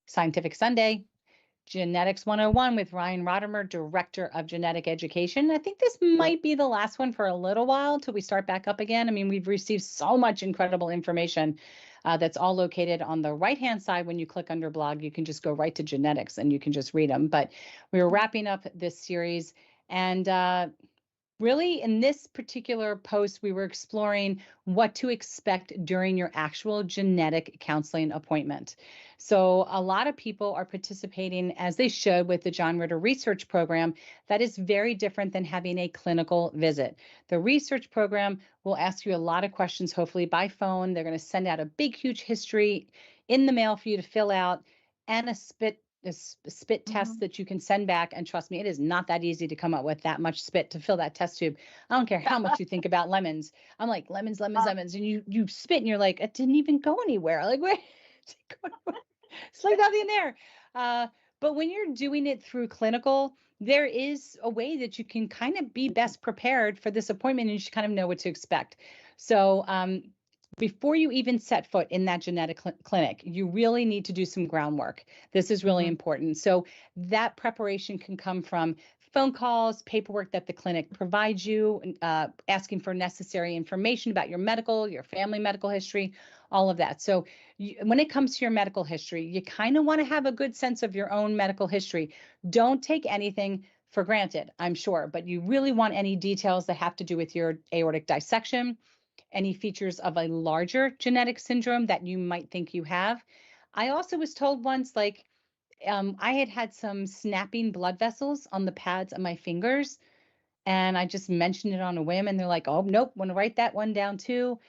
Scientific Sunday, Genetics 101 with Ryan Rottermer, Director of Genetic Education. I think this might be the last one for a little while till we start back up again. I mean, we've received so much incredible information that's all located on the right-hand side. When you click under blog, you can just go right to genetics and you can just read them. But we were wrapping up this series, and really, in this particular post, we were exploring what to expect during your actual genetic counseling appointment. So a lot of people are participating, as they should, with the John Ritter Research Program. That is very different than having a clinical visit. The research program will ask you a lot of questions, hopefully by phone. They're going to send out a big, huge history in the mail for you to fill out, and a spit test that you can send back. And trust me, it is not that easy to come up with that much spit to fill that test tube. I don't care how much you think about lemons. I'm like, lemons. And you spit and you're like, it didn't even go anywhere. Like, where? It's like nothing there. But when you're doing it through clinical, there is a way that you can kind of be best prepared for this appointment, and you should kind of know what to expect. So before you even set foot in that genetic clinic, you really need to do some groundwork. This is really important. So that preparation can come from phone calls, paperwork that the clinic provides you, asking for necessary information about your family medical history, all of that. So when it comes to your medical history, you kind of want to have a good sense of your own medical history. Don't take anything for granted, I'm sure, but you really want any details that have to do with your aortic dissection, any features of a larger genetic syndrome that you might think you have. I also was told once, like, I had some snapping blood vessels on the pads of my fingers, and I just mentioned it on a whim, and they're like, oh, nope, want to write that one down too.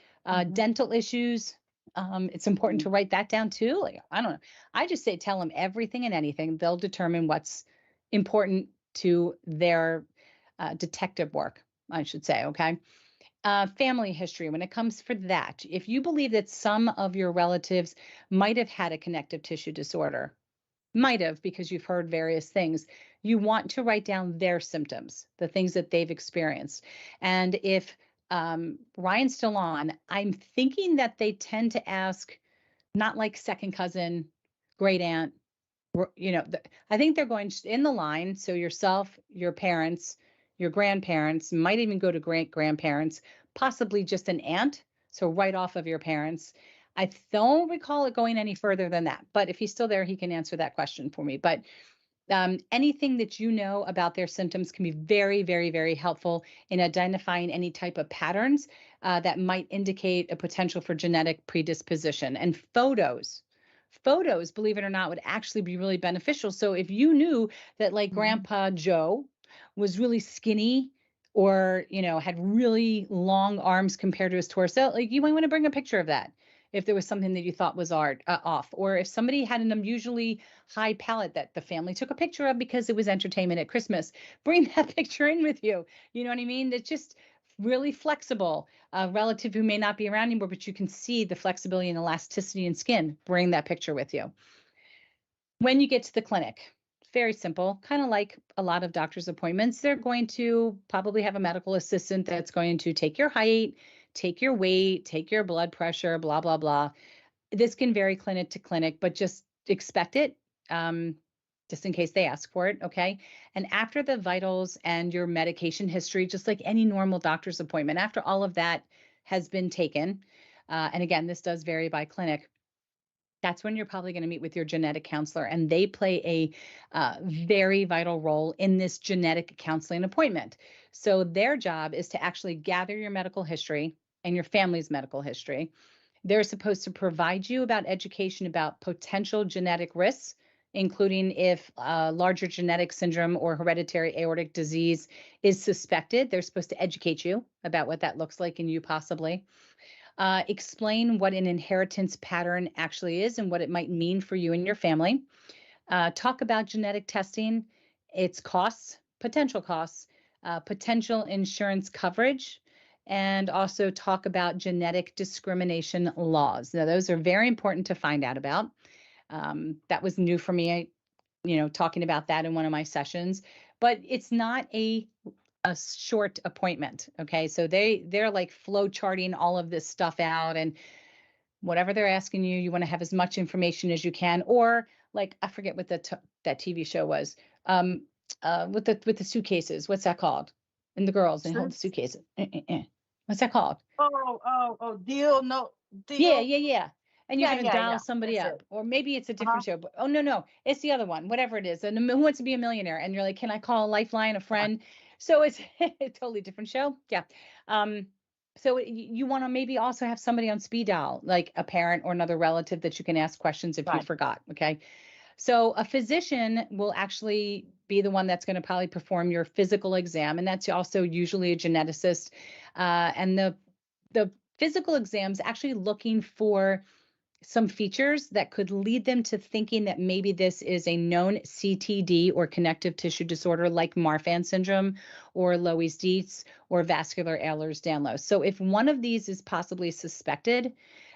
Dental issues, it's important to write that down too. Like, I don't know. I just say, tell them everything and anything. They'll determine what's important to their detective work, I should say, okay? Family history, when it comes for that, if you believe that some of your relatives might have had a connective tissue disorder, might have because you've heard various things, you want to write down their symptoms, the things that they've experienced. And if Ryan's still on, I'm thinking that they tend to ask, not like second cousin, great aunt, I think they're going in the line. So yourself, your parents, your grandparents, might even go to great grandparents, possibly just an aunt. So right off of your parents. I don't recall it going any further than that, but if he's still there, he can answer that question for me. But anything that you know about their symptoms can be very, very, very helpful in identifying any type of patterns that might indicate a potential for genetic predisposition. And photos, believe it or not, would actually be really beneficial. So if you knew that, like, Grandpa Joe was really skinny, or had really long arms compared to his torso, like, you might want to bring a picture of that if there was something that you thought was off, or if somebody had an unusually high palate that the family took a picture of because it was entertainment at Christmas, bring that picture in with you. You know what I mean? It's just really flexible. A relative who may not be around anymore, but you can see the flexibility and elasticity in skin, bring that picture with you. When you get to the clinic, very simple, kind of like a lot of doctor's appointments, they're going to probably have a medical assistant that's going to take your height, take your weight, take your blood pressure, blah, blah, blah. This can vary clinic to clinic, but just expect it, just in case they ask for it, okay? And after the vitals and your medication history, just like any normal doctor's appointment, after all of that has been taken, and again, this does vary by clinic, that's when you're probably going to meet with your genetic counselor, and they play a very vital role in this genetic counseling appointment. So their job is to actually gather your medical history and your family's medical history. They're supposed to provide you about education about potential genetic risks, including if larger genetic syndrome or hereditary aortic disease is suspected. They're supposed to educate you about what that looks like in you possibly. Explain what an inheritance pattern actually is and what it might mean for you and your family. Talk about genetic testing, its costs, potential insurance coverage, and also talk about genetic discrimination laws. Now, those are very important to find out about. That was new for me, talking about that in one of my sessions, but it's not a short appointment. Okay. So they're like flow charting all of this stuff out, and whatever they're asking you, you want to have as much information as you can, or like I forget what that TV show was. Um, with the suitcases. What's that called? And the girls and hold the Suits. suitcases. What's that called? Oh, deal, no Yeah, deal. yeah, yeah. And you're Yeah, gonna yeah, dial yeah. somebody That's up, it. or maybe it's a Uh-huh. different show. But oh no, no, it's the other one, whatever it is. And Who Wants to Be a Millionaire? And you're like, can I call a lifeline, a Yeah. friend? So it's a totally different show. Yeah. Um, so you want to maybe also have somebody on speed dial, like a parent or another relative that you can ask questions if you Right. forgot. Okay. So a physician will actually be the one that's going to probably perform your physical exam, and that's also usually a geneticist. And the physical exams actually looking for some features that could lead them to thinking that maybe this is a known CTD or connective tissue disorder like Marfan syndrome or Loeys-Dietz or vascular Ehlers-Danlos. So if one of these is possibly suspected,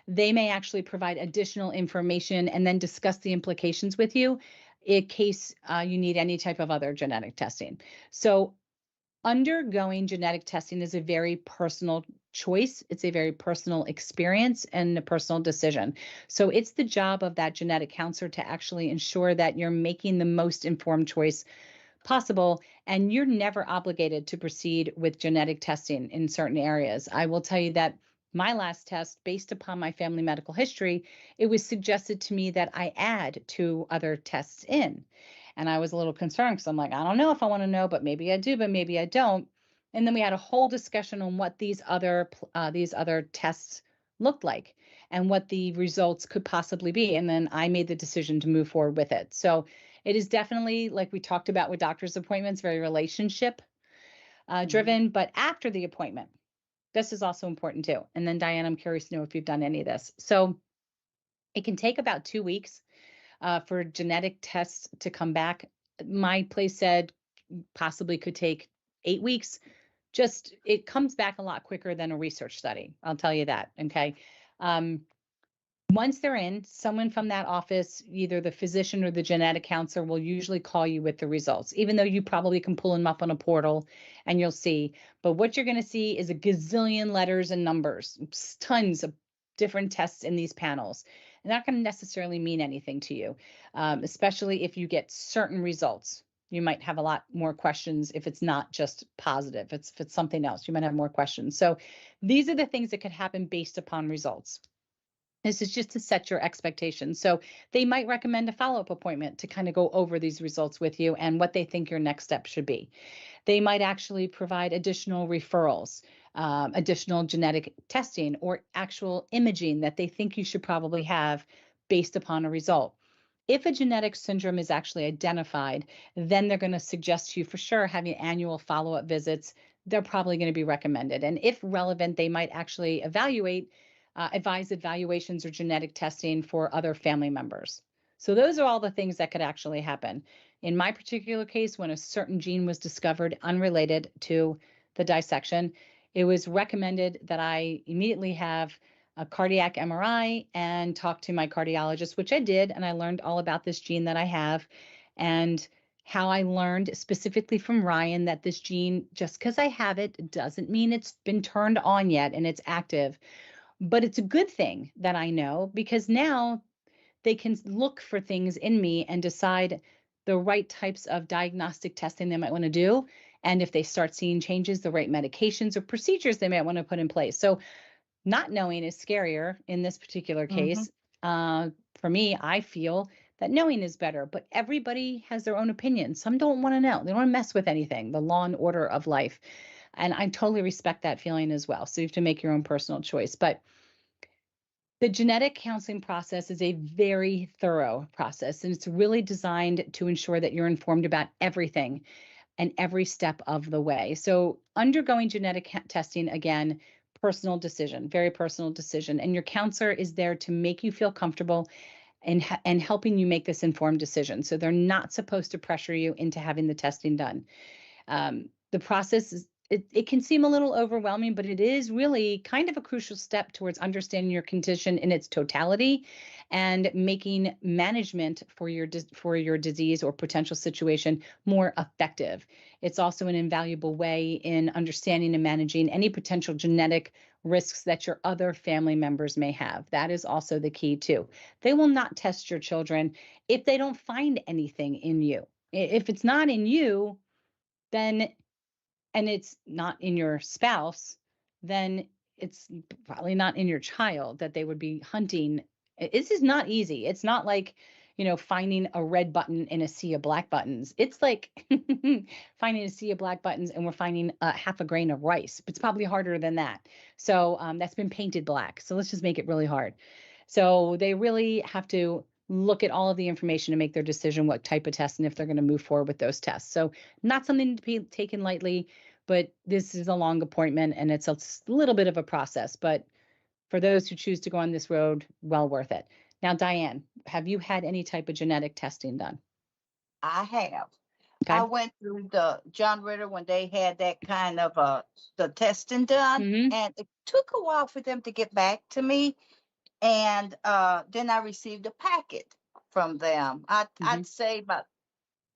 they may actually provide additional information and then discuss the implications with you in case you need any type of other genetic testing. So undergoing genetic testing is a very personal choice. It's a very personal experience and a personal decision. So it's the job of that genetic counselor to actually ensure that you're making the most informed choice possible. And you're never obligated to proceed with genetic testing in certain areas. I will tell you that my last test, based upon my family medical history, it was suggested to me that I add 2 other tests in. And I was a little concerned because I'm like, I don't know if I want to know, but maybe I do, but maybe I don't. And then we had a whole discussion on what these other tests looked like and what the results could possibly be. And then I made the decision to move forward with it. So it is definitely, like we talked about with doctor's appointments, very relationship Hmm. driven. But after the appointment, this is also important too. And then, Diane, I'm curious to know if you've done any of this. So it can take about 2 weeks for genetic tests to come back. My place said possibly could take 8 weeks. Just it comes back a lot quicker than a research study. I'll tell you that. Okay. Um, Once they're in, someone from that office, either the physician or the genetic counselor, will usually call you with the results, even though you probably can pull them up on a portal and you'll see. But what you're going to see is a gazillion letters and numbers, tons of different tests in these panels. And not going to necessarily mean anything to you, especially if you get certain results. You might have a lot more questions if it's not just positive. If it's something else, you might have more questions. So these are the things that could happen based upon results. This is just to set your expectations. So they might recommend a follow up appointment to kind of go over these results with you and what they think your next step should be. They might actually provide additional referrals, additional genetic testing, or actual imaging that they think you should probably have based upon a result. If a genetic syndrome is actually identified, then they're going to suggest to you for sure having annual follow up visits. They're probably going to be recommended. And if relevant, they might actually advise evaluations or genetic testing for other family members. So those are all the things that could actually happen. In my particular case, when a certain gene was discovered unrelated to the dissection, it was recommended that I immediately have a cardiac MRI and talk to my cardiologist, which I did. And I learned all about this gene that I have and how I learned specifically from Ryan that this gene, just because I have it, doesn't mean it's been turned on yet and it's active. But it's a good thing that I know because now they can look for things in me and decide the right types of diagnostic testing they might want to do. And if they start seeing changes, the right medications or procedures they might want to put in place. So, not knowing is scarier in this particular Hmm. case. For me, I feel that knowing is better, but everybody has their own opinion. Some don't want to know, they don't want to mess with anything, the law and order of life. And I totally respect that feeling as well. So, you have to make your own personal choice. But the genetic counseling process is a very thorough process, and it's really designed to ensure that you're informed about everything and every step of the way. So, undergoing genetic testing, again, personal decision, very personal decision. And your counselor is there to make you feel comfortable and helping you make this informed decision. So, they're not supposed to pressure you into having the testing done. The process is it can seem a little overwhelming, but it is really kind of a crucial step towards understanding your condition in its totality and making management for for your disease or potential situation more effective. It's also an invaluable way in understanding and managing any potential genetic risks that your other family members may have. That is also the key too. They will not test your children if they don't find anything in you. If it's not in you, then and it's not in your spouse, then it's probably not in your child that they would be hunting. This is not easy. It's not like, finding a red button in a sea of black buttons. It's like finding a sea of black buttons and we're finding half a grain of rice. It's probably harder than that. So that's been painted black. So let's just make it really hard. So they really have to look at all of the information to make their decision what type of test and if they're going to move forward with those tests. So not something to be taken lightly, but this is a long appointment and it's a little bit of a process. But for those who choose to go on this road, well worth it. Now, Diane, have you had any type of genetic testing done? I have. Okay. I went through the John Ritter when they had that kind of the testing done, and it took a while for them to get back to me. And then I received a packet from them. I'd say about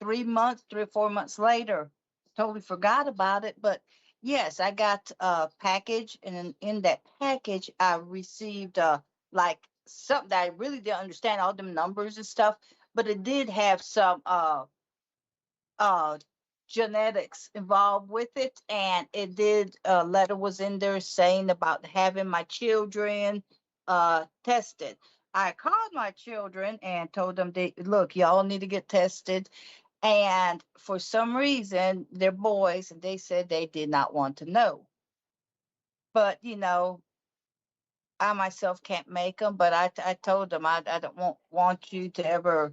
3 months, 3 or 4 months later. Totally forgot about it, but yes, I got a package, and in that package, I received like something that I really didn't understand all them numbers and stuff, but it did have some uh genetics involved with it, and it did a letter was in there saying about having my children tested. I called my children and told them, look, y'all need to get tested. And for some reason, they're boys, and they said they did not want to know. But, I myself can't make them, but I told them I don't want you to ever,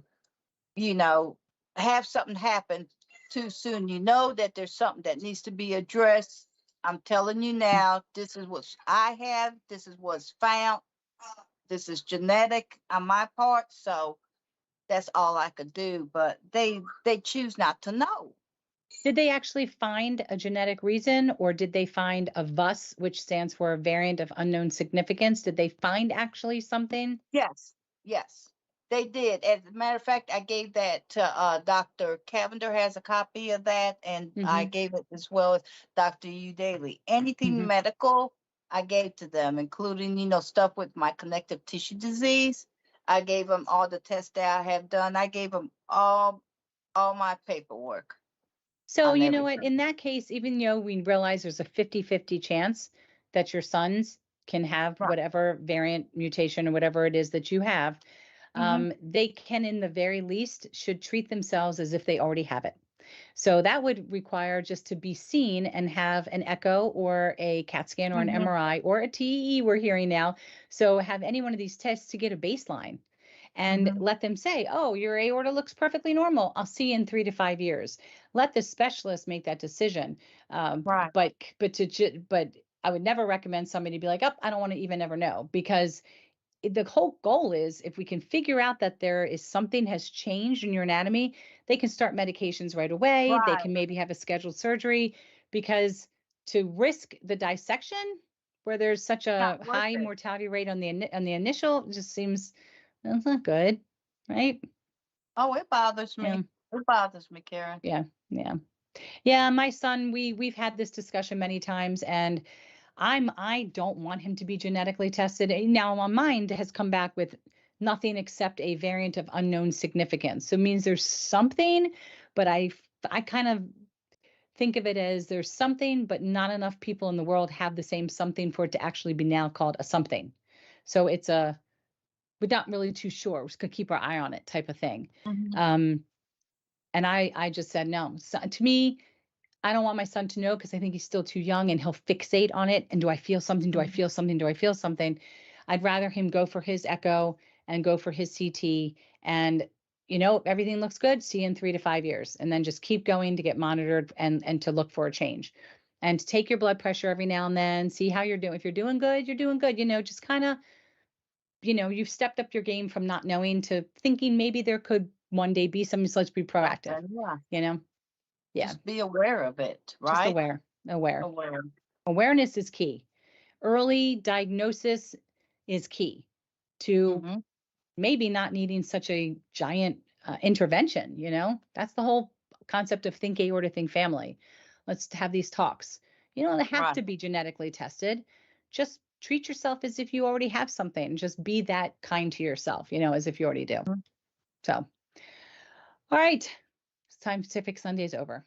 have something happen too soon. You know that there's something that needs to be addressed. I'm telling you now, this is what I have. This is what's found. This is genetic on my part. So that's all I could do. But they choose not to know. Did they actually find a genetic reason, or did they find a VUS, which stands for a variant of unknown significance? Did they find actually something? Yes, they did. As a matter of fact, I gave that to Dr. Cavender has a copy of that, and I gave it as well as Dr. U Daly. Anything medical, I gave to them, including, stuff with my connective tissue disease. I gave them all the tests that I have done. I gave them all my paperwork. So, you know what, in that case, even though we realize there's a 50-50 chance that your sons can have whatever variant mutation or whatever it is that you have, they can, in the very least, should treat themselves as if they already have it. So that would require just to be seen and have an echo or a CAT scan or an MRI or a TEE we're hearing now. So have any one of these tests to get a baseline. And let them say, oh, your aorta looks perfectly normal. I'll see you in 3 to 5 years. Let the specialist make that decision. But I would never recommend somebody be like, oh, I don't want to even ever know, because the whole goal is if we can figure out that there is something has changed in your anatomy, they can start medications right away. They can maybe have a scheduled surgery, because to risk the dissection where there's such a high mortality rate on the initial just seems, that's not good, right? Oh, it bothers me. It bothers me, Karen. Yeah. My son, we've had this discussion many times, and I don't want him to be genetically tested. Now, my mind has come back with nothing except a variant of unknown significance. So it means there's something, but I kind of think of it as there's something, but not enough people in the world have the same something for it to actually be now called a something. So we're not really too sure. We're just gonna keep our eye on it type of thing. And I just said, no, so, to me, I don't want my son to know, because I think he's still too young and he'll fixate on it. And do I feel something? Do I feel something? Do I feel something? I'd rather him go for his echo and go for his CT, and everything looks good, see you in 3 to 5 years, and then just keep going to get monitored and to look for a change. And take your blood pressure every now and then, see how you're doing. If you're doing good, you're doing good. Just kind of, you've stepped up your game from not knowing to thinking maybe there could one day be something. So let's be proactive. Yeah. Just be aware of it, right? Just aware. Awareness is key. Early diagnosis is key to maybe not needing such a giant intervention. That's the whole concept of think aorta, think family. Let's have these talks. You don't have to be genetically tested. Just treat yourself as if you already have something. Just be that kind to yourself, as if you already do. So, all right. Scientific Sunday is over.